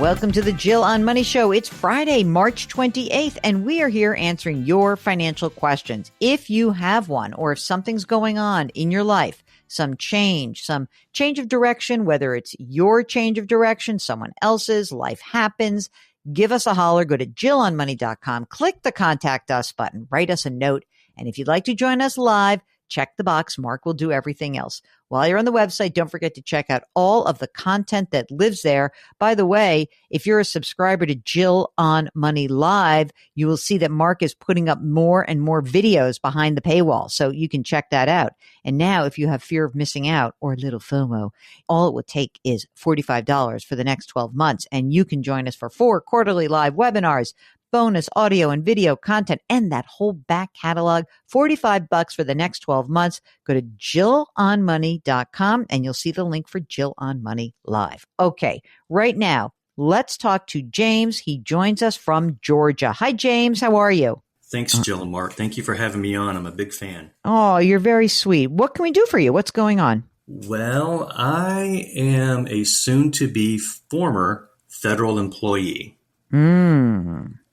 Welcome to the Jill on Money Show. It's Friday, March 28th, and we are here answering your financial questions. If you have one, or if something's going on in your life, some change of direction, whether it's your change of direction, someone else's, life happens, give us a holler. Go to jillonmoney.com, click the Contact Us button, write us a note, and if you'd like to join us live, check the box. Mark will do everything else. While you're on the website, don't forget to check out all of the content that lives there. By the way, if you're a subscriber to Jill on Money Live, you will see that Mark is putting up more and more videos behind the paywall, so you can check that out. And now, if you have fear of missing out or a little FOMO, all it will take is $45 for the next 12 months, and you can join us for 4 quarterly live webinars, bonus audio and video content, and that whole back catalog, $45 for the next 12 months. Go to jillonmoney.com and you'll see the link for Jill on Money Live. Okay, right now, let's talk to James. He joins us from Georgia. Hi, James. How are you? Thanks, Jill and Mark. Thank you for having me on. I'm a big fan. Oh, you're very sweet. What can we do for you? What's going on? Well, I am a soon-to-be former federal employee.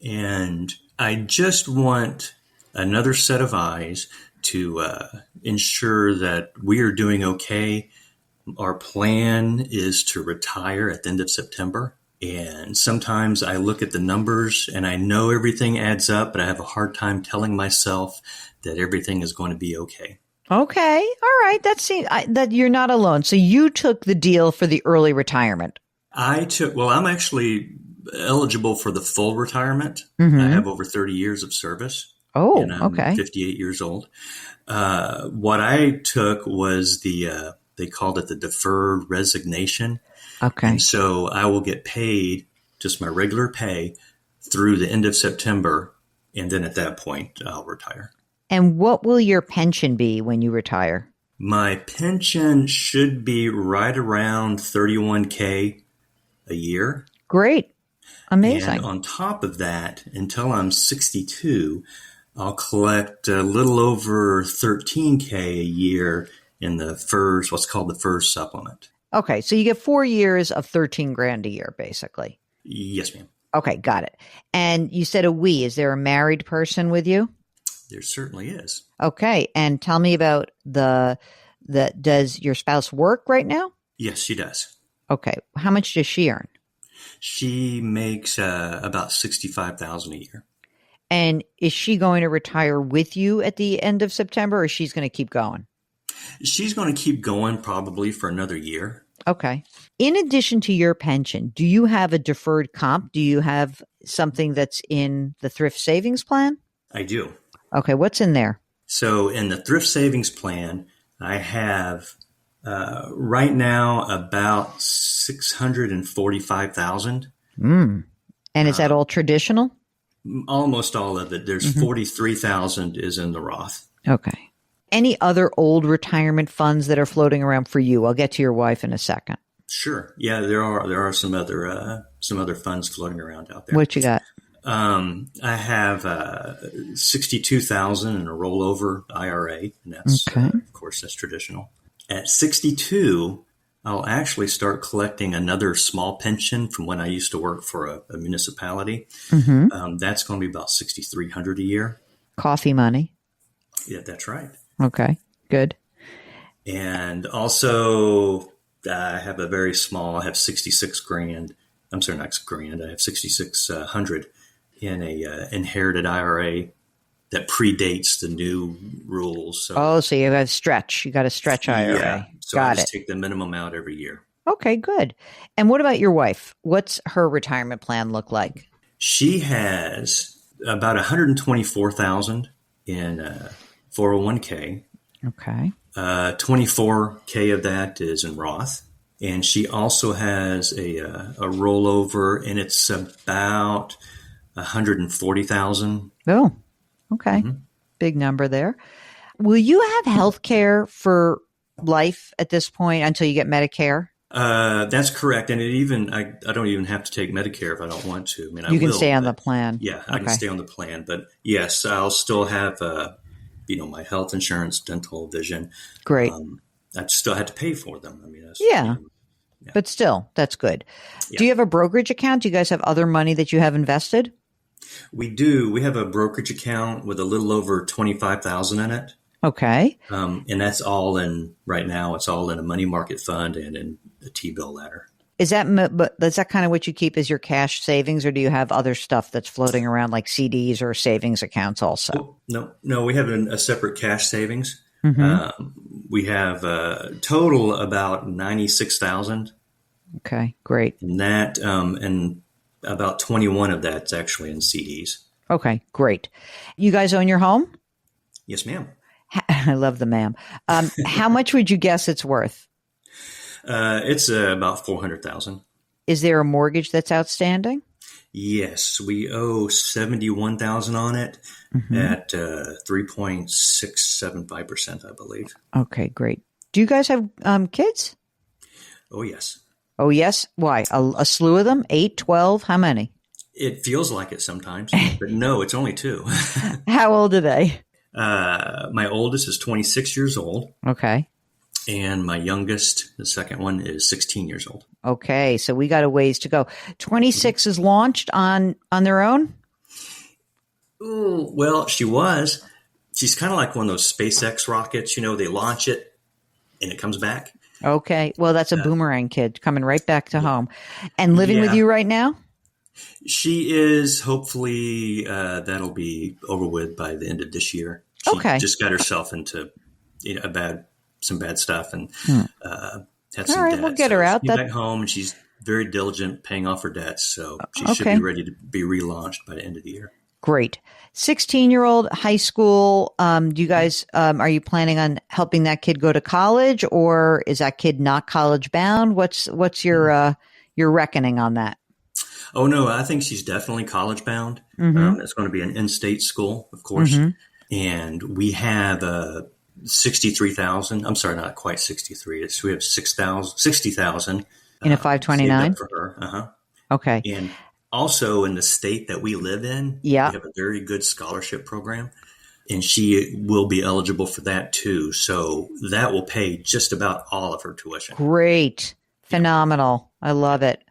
And I just want another set of eyes to ensure that we are doing okay. Our plan is to retire at the end of September. And sometimes I look at the numbers and I know everything adds up, but I have a hard time telling myself that everything is going to be okay. Okay. All right. That you're not alone. So you took the deal for the early retirement. I'm actually eligible for the full retirement. Mm-hmm. I have over 30 years of service. Oh, and I'm okay. 58 years old. What I took was they called it the deferred resignation. Okay. And so I will get paid just my regular pay through the end of September. And then at that point, I'll retire. And what will your pension be when you retire? My pension should be right around $31K a year. Great. Amazing. And on top of that, until I'm 62, I'll collect a little over $13K a year in the FERS, what's called the FERS supplement. Okay. So you get 4 years of 13 grand a year, basically. Yes, ma'am. Okay. Got it. And you said a we. Is there a married person with you? There certainly is. Okay. And tell me about does your spouse work right now? Yes, she does. Okay. How much does she earn? She makes about $65,000 a year. And is she going to retire with you at the end of September, or she's going to keep going? She's going to keep going probably for another year. Okay. In addition to your pension, do you have a deferred comp? Do you have something that's in the thrift savings plan? I do. Okay. What's in there? So in the thrift savings plan, I have right now about $645,000. And is that all traditional? Almost all of it. There's 43,000 is in the Roth. Okay. Any other old retirement funds that are floating around for you? I'll get to your wife in a second. Sure. Yeah, there are some other funds floating around out there. What you got? I have 62,000 in a rollover IRA, and that's of course that's traditional. At 62, I'll actually start collecting another small pension from when I used to work for a municipality. That's going to be about $6,300 a year. Coffee money. Yeah, that's right. Okay, good. And also, I have a very small. I have 66 grand. I'm sorry, not grand. I have 6,600 in a inherited IRA that predates the new rules. So you got a stretch. You got a stretch IRA. Yeah. So I just take the minimum out every year. Okay, good. And what about your wife? What's her retirement plan look like? She has about $124,000 in 401k. Okay. 24K of that is in Roth. And she also has a rollover, and it's about $140,000. Oh, okay. Big number there. Will you have health care for life at this point until you get Medicare? That's correct. And I don't even have to take Medicare if I don't want to. I mean, you can stay on the plan. Yeah, I can stay on the plan. But yes, I'll still have, my health insurance, dental, vision. Great. I still had to pay for them. I mean, But still, that's good. Yeah. Do you have a brokerage account? Do you guys have other money that you have invested? We do. We have a brokerage account with a little over 25,000 in it. Okay. And that's all in, right now, it's all in a money market fund and in a T-bill ladder. Is that kind of what you keep as your cash savings, or do you have other stuff that's floating around like CDs or savings accounts also? No, we have a separate cash savings. Mm-hmm. We have a total about 96,000. Okay, great. And that, and about 21 of that's actually in CDs. Okay, great. You guys own your home? Yes, ma'am. I love the ma'am. How much would you guess it's worth? It's about 400,000. Is there a mortgage that's outstanding? Yes, we owe 71,000 on it at 3.675%, I believe. Okay, great. Do you guys have kids? Oh, yes. Oh, yes. Why? A slew of them? 8, 12? How many? It feels like it sometimes, but no, it's only 2. How old are they? My oldest is 26 years old. Okay. And my youngest, the second one, is 16 years old. Okay, so we got a ways to go. 26 is launched on their own? Ooh, well, she's kind of like one of those SpaceX rockets. They launch it and it comes back. Okay, well, that's a boomerang kid coming right back to home. And living with you right now? She is. Hopefully that'll be over with by the end of this year. She just got herself into some bad stuff and had some debt. We'll get her out. She's back home, and she's very diligent paying off her debts, so she should be ready to be relaunched by the end of the year. Great. 16-year-old, high school. Do you guys are you planning on helping that kid go to college, or is that kid not college bound? What's your reckoning on that? Oh no, I think she's definitely college bound. It's going to be an in-state school, of course, and we have 63,000. I'm sorry, not quite 63. We have 60,000 in a 529 for her. Okay. And also in the state that we live in, we have a very good scholarship program, and she will be eligible for that too. So that will pay just about all of her tuition. Great. Phenomenal. I love it.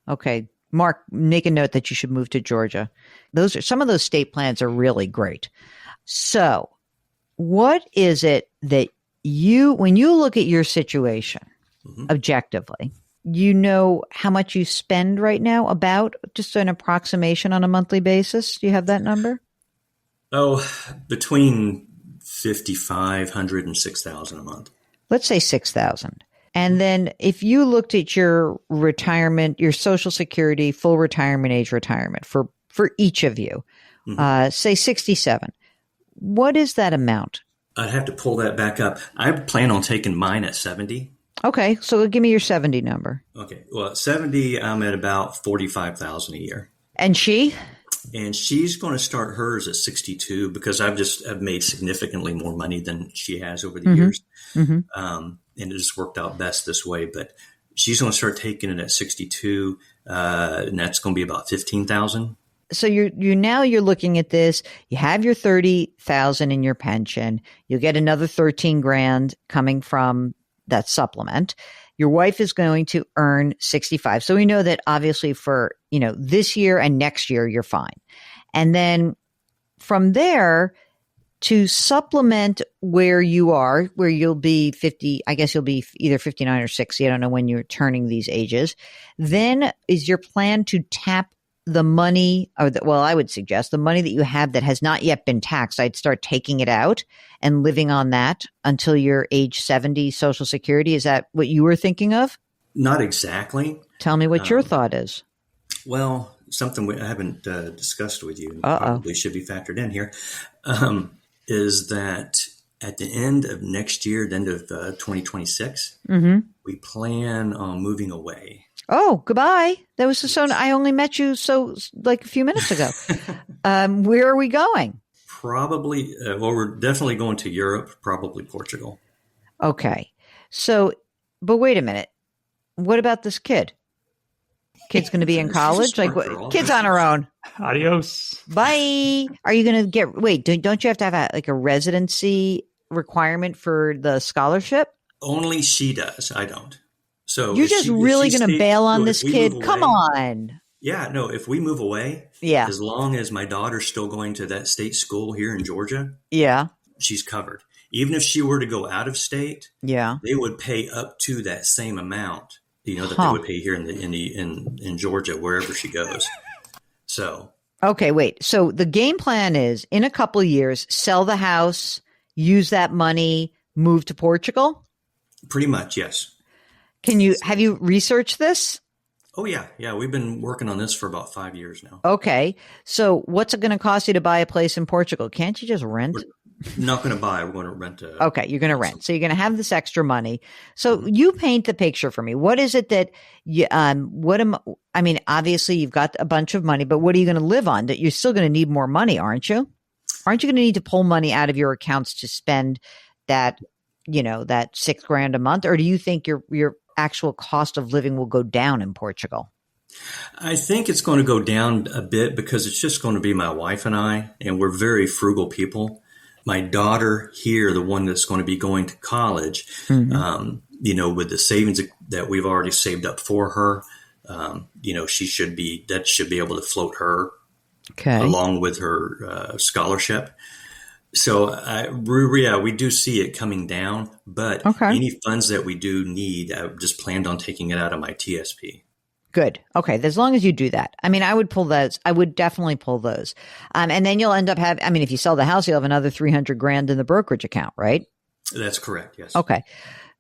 Okay. Mark, make a note that you should move to Georgia. Some of those state plans are really great. So what is it that when you look at your situation objectively, how much you spend right now, about just an approximation on a monthly basis? Do you have that number? Oh, between 5,500 and 6,000 a month. Let's say 6,000. And then if you looked at your retirement, your Social Security, full retirement age retirement for each of you, say 67, what is that amount? I'd have to pull that back up. I plan on taking mine at 70. Okay, so give me your 70 number. Okay, well, at 70, I'm at about 45,000 a year. And she? And she's going to start hers at 62 because I've made significantly more money than she has over the years. And it just worked out best this way. But she's going to start taking it at 62, and that's going to be about 15,000. So you're looking at this. You have your 30,000 in your pension. You'll get another 13 grand coming from that supplement. Your wife is going to earn 65. So we know that obviously for, this year and next year, you're fine. And then from there to supplement where you are, where you'll be 50, I guess you'll be either 59 or 60. I don't know when you're turning these ages. Then is your plan to tap the money, I would suggest the money that you have that has not yet been taxed. I'd start taking it out and living on that until you're age 70 Social Security. Is that what you were thinking of? Not exactly. Tell me what your thought is. Well, something I haven't discussed with you, probably should be factored in here, is that at the end of next year, the end of 2026, we plan on moving away. Oh, goodbye. That was I only met you a few minutes ago. Where are we going? Probably, we're definitely going to Europe, probably Portugal. Okay. So, but wait a minute. What about this kid? Kid's going to be in college? Kid's on her own. Adios. Bye. Are you going to don't you have to have a residency requirement for the scholarship? Only she does. I don't. So You're just really going to bail on so this if we move kid? Come away, on. yeah, no, if we move away, Yeah. as long as my daughter's still going to that state school here in Georgia, Yeah. she's covered. Even if she were to go out of state, Yeah. they would pay up to that same amount, that they Huh. would pay here in Georgia, wherever she goes. So, Okay, wait. So the game plan is in a couple of years, sell the house, use that money, move to Portugal? pretty much, yes. Have you researched this? Oh, yeah. Yeah. We've been working on this for about 5 years now. Okay. So what's it going to cost you to buy a place in Portugal? Can't you just rent? We're not going to buy. We're going to rent Okay, you're going to rent. So you're going to have this extra money. So you paint the picture for me. What is it that you, I mean, obviously you've got a bunch of money, but what are you going to live on? That you're still going to need more money, aren't you? Aren't you going to need to pull money out of your accounts to spend that, that $6,000 a month? Or do you think your actual cost of living will go down in Portugal? I think it's going to go down a bit because it's just going to be my wife and I, and we're very frugal people. My daughter here, the one that's going to be going to college, with the savings that we've already saved up for her, that should be able to float her along with her scholarship. So we do see it coming down, but any funds that we do need, I just planned on taking it out of my TSP. Good. Okay. As long as you do that. I mean, I would pull those. I would definitely pull those. And then you'll end up if you sell the house, you'll have another $300,000 in the brokerage account, right? That's correct. Yes. Okay.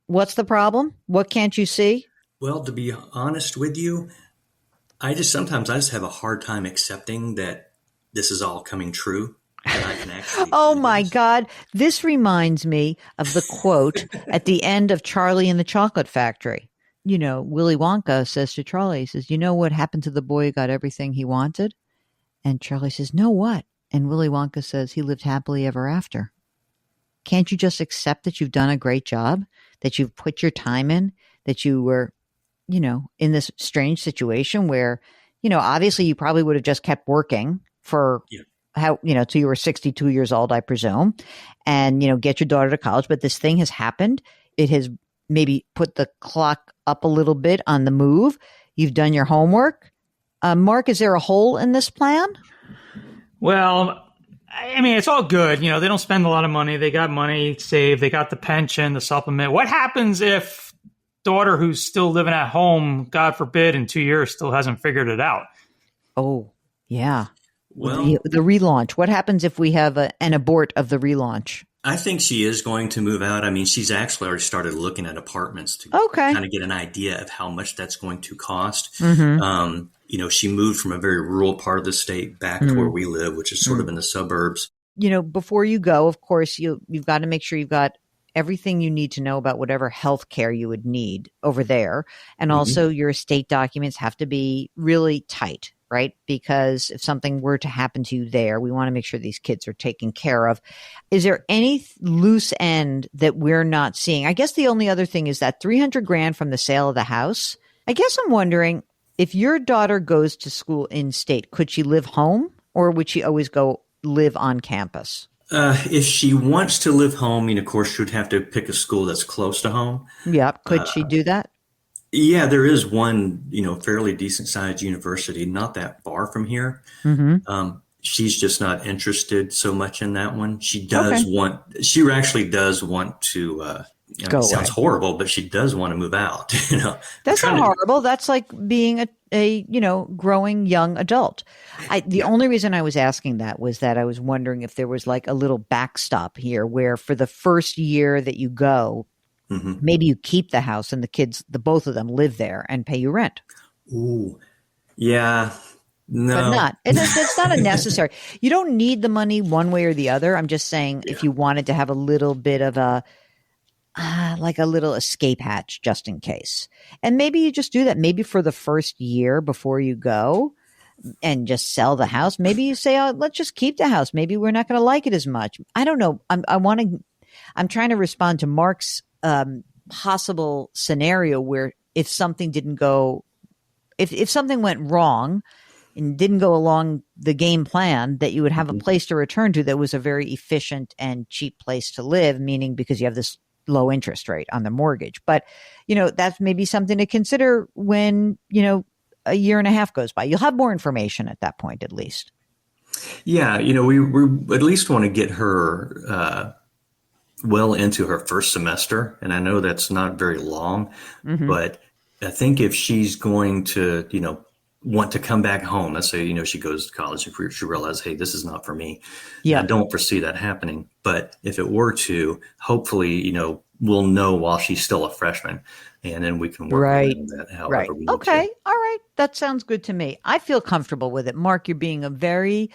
What's the problem? What can't you see? Well, to be honest with you, sometimes I just have a hard time accepting that this is all coming true. That I can actually oh my God. This reminds me of the quote at the end of Charlie and the Chocolate Factory. Willy Wonka says to Charlie, he says, you know what happened to the boy who got everything he wanted? And Charlie says, no, what? And Willy Wonka says, he lived happily ever after. Can't you just accept that you've done a great job, that you've put your time in, that you were, in this strange situation where, obviously you probably would have just kept working for till you were 62 years old, I presume, and, get your daughter to college. But this thing has happened. It has maybe put the clock up a little bit on the move. You've done your homework. Mark, is there a hole in this plan? Well, I mean, it's all good. They don't spend a lot of money. They got money saved. They got the pension, the supplement. What happens if daughter who's still living at home, God forbid, in 2 years still hasn't figured it out? Oh, yeah. Well, the relaunch. What happens if we have an abort of the relaunch? I think she is going to move out. I mean, she's actually already started looking at apartments to kind of get an idea of how much that's going to cost. Mm-hmm. She moved from a very rural part of the state back to where we live, which is sort of in the suburbs. Before you go, of course, you've got to make sure you've got everything you need to know about whatever health care you would need over there. And also your estate documents have to be really tight. Right? Because if something were to happen to you there, we want to make sure these kids are taken care of. Is there any loose end that we're not seeing? I guess the only other thing is that $300,000 from the sale of the house. I guess I'm wondering if your daughter goes to school in state, could she live home or would she always go live on campus? If she wants to live home, of course, she would have to pick a school that's close to home. Yeah. Could she do that? Yeah, there is one, fairly decent sized university, not that far from here. She's just not interested so much in that one. She actually does want to, it sounds horrible, but she does want to move out. That's not horrible. That's like being a growing young adult. The only reason I was asking that was that I was wondering if there was like a little backstop here where for the first year that you go, maybe you keep the house and the kids, both of them live there and pay you rent. Ooh, yeah, no. But it's not a necessary. You don't need the money one way or the other. I'm just saying if you wanted to have a little bit of like a little escape hatch just in case. And maybe you just do that maybe for the first year before you go and just sell the house. Maybe you say, oh, let's just keep the house. Maybe we're not going to like it as much. I don't know. I'm trying to respond to Mark's possible scenario where if something didn't go, if something went wrong and didn't go along the game plan, that you would have a place to return to that was a very efficient and cheap place to live, meaning because you have this low interest rate on the mortgage. But, that's maybe something to consider when, a year and a half goes by. You'll have more information at that point, at least. Yeah, we at least want to get her well into her first semester. And I know that's not very long, but I think if she's going to, want to come back home, let's say, she goes to college, if she realizes, hey, this is not for me. Yeah. I don't foresee that happening. But if it were to, hopefully, we'll know while she's still a freshman, and then we can work around that however we need Okay. to. All right. That sounds good to me. I feel comfortable with it. Mark, you're being a very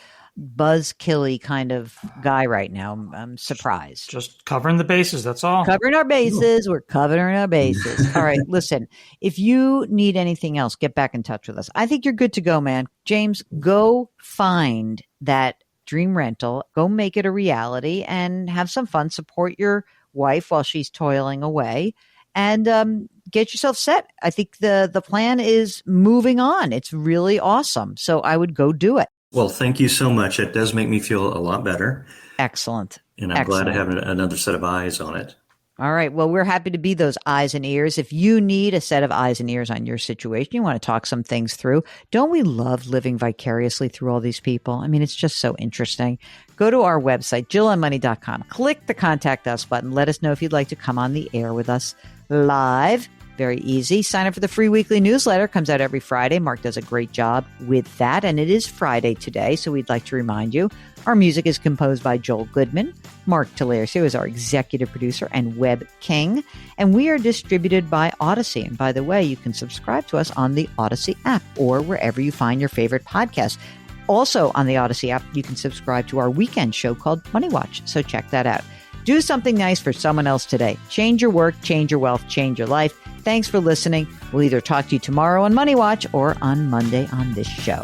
buzzkilly kind of guy right now. I'm surprised. Just covering the bases. That's all. Covering our bases. We're covering our bases. All right. Listen, if you need anything else, get back in touch with us. I think you're good to go, man. James, go find that dream rental. Go make it a reality and have some fun. Support your wife while she's toiling away, and get yourself set. I think the plan is moving on. It's really awesome. So I would go do it. Well, thank you so much. It does make me feel a lot better. Excellent. And I'm glad to have another set of eyes on it. All right. Well, we're happy to be those eyes and ears. If you need a set of eyes and ears on your situation, you want to talk some things through. Don't we love living vicariously through all these people? I mean, it's just so interesting. Go to our website, JillOnMoney.com. Click the Contact Us button. Let us know if you'd like to come on the air with us live. Very easy. Sign up for the free weekly newsletter. Comes out every Friday. Mark does a great job with that. And it is Friday today, so we'd like to remind you. Our music is composed by Joel Goodman. Mark Talercio is our executive producer and web king. And we are distributed by Odyssey. And by the way, you can subscribe to us on the Odyssey app or wherever you find your favorite podcast. Also on the Odyssey app, you can subscribe to our weekend show called Money Watch. So check that out. Do something nice for someone else today. Change your work, change your wealth, change your life. Thanks for listening. We'll either talk to you tomorrow on Money Watch or on Monday on this show.